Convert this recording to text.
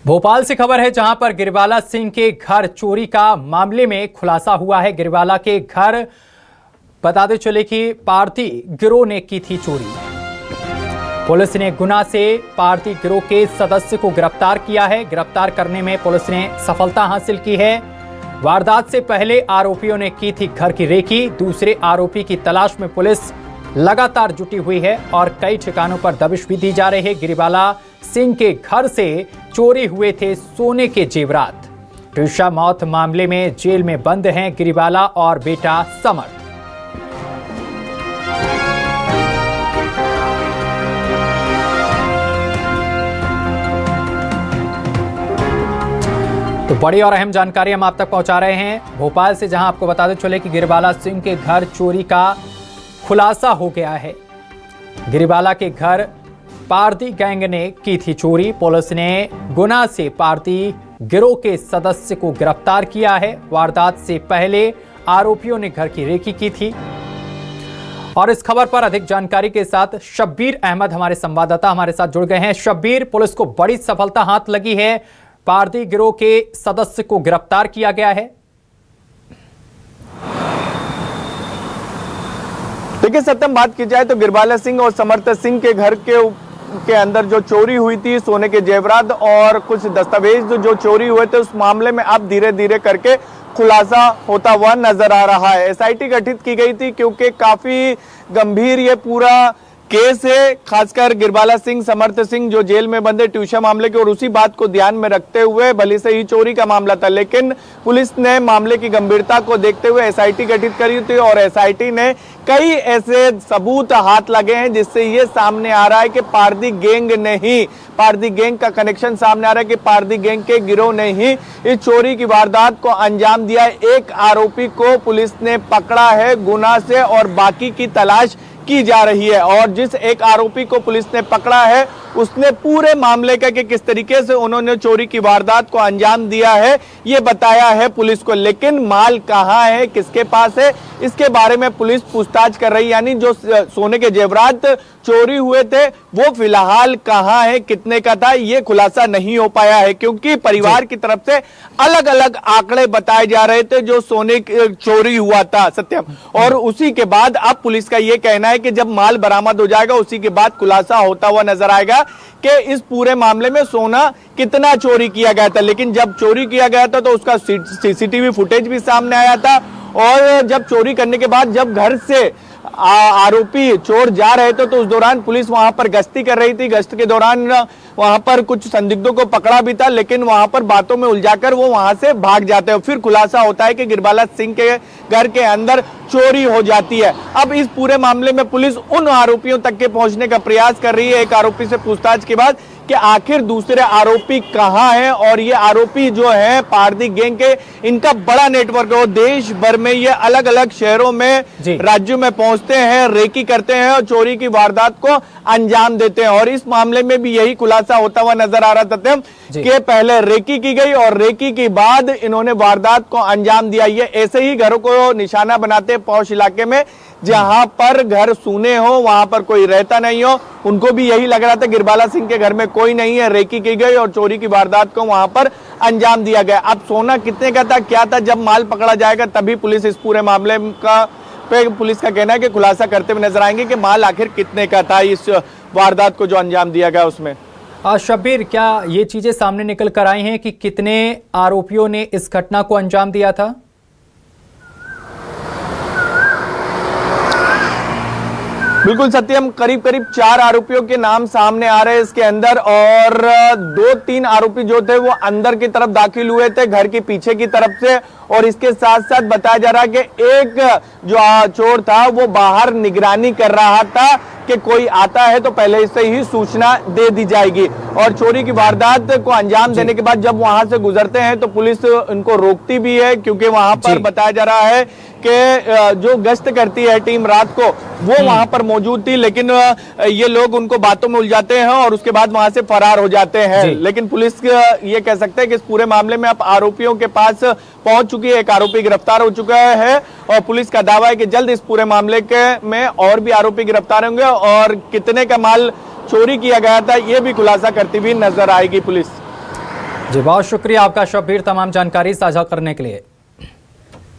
भोपाल से खबर है जहां पर गिरिबाला सिंह के घर चोरी का मामले में खुलासा हुआ है। गिरिबाला के घर बताते चले कि पारती गिरोह ने की थी चोरी। पुलिस ने गुना से पारती गिरोह के सदस्य को गिरफ्तार किया है। गिरफ्तार करने में पुलिस ने सफलता हासिल की है। वारदात से पहले आरोपियों ने की थी घर की रेकी। दूसरे आरोपी की तलाश में पुलिस लगातार जुटी हुई है और कई ठिकानों पर दबिश भी दी जा रही है। गिरिबाला सिंह के घर से चोरी हुए थे सोने के जेवरात। ट्यूशा मौत मामले में जेल में बंद हैं गिरिबाला और बेटा समर्थ। तो बड़ी और अहम जानकारी हम आप तक पहुंचा रहे हैं भोपाल से, जहां आपको बताते चले कि गिरिबाला सिंह के घर चोरी का खुलासा हो गया है। गिरिबाला के घर पारती गैंग ने की थी चोरी। पुलिस ने गुना से पारती गिरोह के सदस्य को गिरफ्तार किया है। वारदात से पहले आरोपियों ने घर की रेकी की थी। और इस खबर पर अधिक जानकारी के साथ शब्बीर अहमद हमारे संवाददाता हमारे साथ जुड़ गए हैं। शब्बीर, पुलिस को बड़ी सफलता हाथ लगी है। पारती गिरोह के सदस्य को गिरफ्तार किया गया है। देखिए सत्यम, बात की जाए तो गिरिबाला सिंह और समर्थ सिंह के घर के अंदर जो चोरी हुई थी सोने के जेवरात और कुछ दस्तावेज जो चोरी हुए थे, उस मामले में अब धीरे धीरे करके खुलासा होता हुआ नजर आ रहा है। एसआईटी गठित की गई थी क्योंकि काफी गंभीर ये पूरा केस है। खासकर गिरिबाला सिंह, समर्थ सिंह जो जेल में बंदे ट्यूशा मामले के, और उसी बात को ध्यान में रखते हुए भले से ही चोरी का मामला था, लेकिन पुलिस ने मामले की गंभीरता को देखते हुए एसआईटी गठित करी थी और एसआईटी ने कई ऐसे सबूत हाथ लगे हैं जिससे ये सामने आ रहा है कि पारदी गैंग ने ही, पारदी गैंग का कनेक्शन सामने आ रहा है कि पारदी गैंग के गिरोह ने ही इस चोरी की वारदात को अंजाम दिया है। एक आरोपी को पुलिस ने पकड़ा है गुना से और बाकी की तलाश की जा रही है। और जिस एक आरोपी को पुलिस ने पकड़ा है उसने पूरे मामले का कि किस तरीके से उन्होंने चोरी की वारदात को अंजाम दिया है ये बताया है पुलिस को। लेकिन माल कहां है, किसके पास है, इसके बारे में पुलिस पूछताछ कर रही है। यानी जो सोने के जेवरात चोरी हुए थे वो फिलहाल कहां है, कितने का था, ये खुलासा नहीं हो पाया है क्योंकि परिवार की तरफ से अलग अलग आंकड़े बताए जा रहे थे जो सोने चोरी हुआ था सत्यम। और उसी के बाद अब पुलिस का यह कहना है कि जब माल बरामद हो जाएगा उसी के बाद खुलासा होता हुआ नजर आएगा कि इस पूरे मामले में सोना कितना चोरी किया गया था। लेकिन जब चोरी किया गया था तो उसका सीसीटीवी फुटेज भी सामने आया था। और जब चोरी करने के बाद जब घर से आरोपी चोर जा रहे थे तो उस दौरान पुलिस वहां पर गश्ती कर रही थी। गश्त के दौरान वहां पर कुछ संदिग्धों को पकड़ा भी था, लेकिन वहां पर बातों में उलझाकर वो वहां से भाग जाते हैं। फिर खुलासा होता है कि गिरिबाला सिंह के घर के अंदर चोरी हो जाती है। अब इस पूरे मामले में पुलिस उन आरोपियों तक के पहुंचने का प्रयास कर रही है। एक आरोपी से पूछताछ के बाद कि आखिर दूसरे आरोपी कहां हैं, और ये आरोपी जो है पारदी गैंग के, इनका बड़ा नेटवर्क है। वो देश भर में ये अलग अलग शहरों में, राज्यों में पहुंचते हैं, रेकी करते हैं और चोरी की वारदात को अंजाम देते हैं। और इस मामले में भी यही खुलासा होता हुआ नजर आ रहा था कि पहले रेकी की गई और रेकी के बाद इन्होंने वारदात को अंजाम दिया। ये ऐसे ही घरों को निशाना बनाते पौष इलाके में जहां पर घर सूने हो, वहां पर कोई रहता नहीं हो। उनको भी यही लग रहा था गिरिबाला सिंह के घर में कोई नहीं है, रेकी की गई और चोरी की वारदात को वहां पर अंजाम दिया गया। अब सोना कितने का था, क्या था, जब माल पकड़ा जाएगा तभी पुलिस इस पूरे मामले का पुलिस का कहना है कि खुलासा करते हुए नजर आएंगे कि माल आखिर कितने का था इस वारदात को जो अंजाम दिया गया उसमें। शब्बीर, क्या ये चीजें सामने निकल कर आई हैं कि कितने आरोपियों ने इस घटना को अंजाम दिया था? बिल्कुल सत्यम, करीब करीब 4 आरोपियों के नाम सामने आ रहे हैं इसके अंदर, और 2-3 आरोपी जो थे वो अंदर की तरफ दाखिल हुए थे घर के पीछे की तरफ से। और इसके साथ साथ बताया जा रहा है कि एक जो चोर था वो बाहर निगरानी कर रहा था कि कोई आता है तो पहले से ही सूचना दे दी जाएगी। और चोरी की वारदात को अंजाम देने के बाद जब वहां से गुजरते हैं तो पुलिस उनको रोकती भी है क्योंकि वहां पर बताया जा रहा है कि जो गश्त करती है टीम रात को वो वहां पर मौजूद थी, लेकिन ये लोग उनको बातों में उलझाते हैं और उसके बाद वहां से फरार हो जाते हैं। लेकिन पुलिस ये कह सकते हैं कि इस पूरे मामले में अब आरोपियों के पास पहुंच चुकी है। एक आरोपी गिरफ्तार हो चुका है और पुलिस का दावा है कि जल्द इस पूरे मामले में और भी आरोपी गिरफ्तार होंगे और कितने का माल चोरी किया गया था ये भी खुलासा करती हुई नजर आएगी पुलिस। जी बहुत शुक्रिया आपका शब्बीर, तमाम जानकारी साझा करने के लिए।